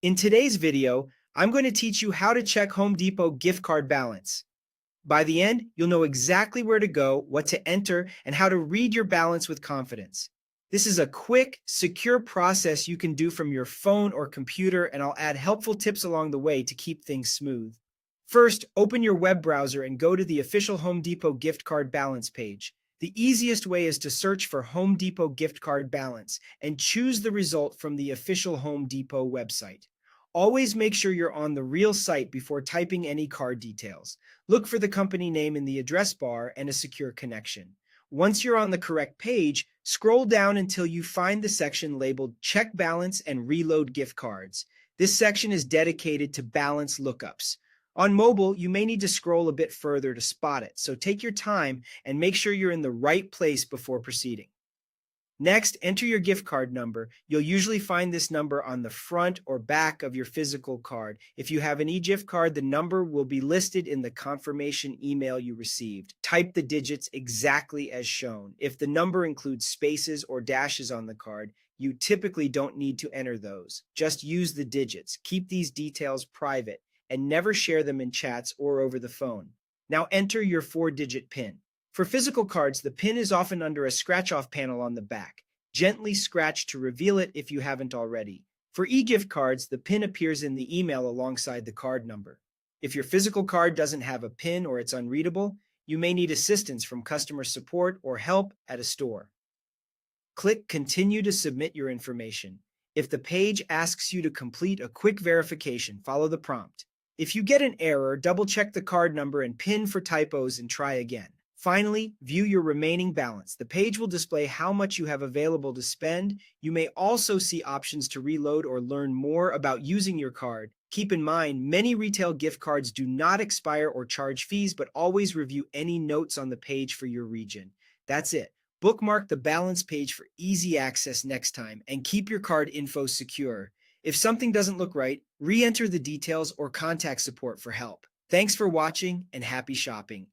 In today's video, I'm going to teach you how to check Home Depot gift card balance. By the end, you'll know exactly where to go, what to enter, and how to read your balance with confidence. This is a quick, secure process you can do from your phone or computer, and I'll add helpful tips along the way to keep things smooth. First, open your web browser and go to the official Home Depot gift card balance page. The easiest way is to search for Home Depot gift card balance and choose the result from the official Home Depot website. Always make sure you're on the real site before typing any card details. Look for the company name in the address bar and a secure connection. Once you're on the correct page, scroll down until you find the section labeled Check Balance and Reload Gift Cards. This section is dedicated to balance lookups. On mobile, you may need to scroll a bit further to spot it, so take your time and make sure you're in the right place before proceeding. Next, enter your gift card number. You'll usually find this number on the front or back of your physical card. If you have an eGift card, the number will be listed in the confirmation email you received. Type the digits exactly as shown. If the number includes spaces or dashes on the card, you typically don't need to enter those. Just use the digits. Keep these details private and never share them in chats or over the phone. Now enter your 4-digit PIN. For physical cards, the PIN is often under a scratch-off panel on the back. Gently scratch to reveal it if you haven't already. For e-gift cards, the PIN appears in the email alongside the card number. If your physical card doesn't have a PIN or it's unreadable, you may need assistance from customer support or help at a store. Click Continue to submit your information. If the page asks you to complete a quick verification, follow the prompt. If you get an error, double-check the card number and PIN for typos and try again. Finally, view your remaining balance. The page will display how much you have available to spend. You may also see options to reload or learn more about using your card. Keep in mind, many retail gift cards do not expire or charge fees, but always review any notes on the page for your region. That's it. Bookmark the balance page for easy access next time and keep your card info secure. If something doesn't look right, re-enter the details or contact support for help. Thanks for watching and happy shopping.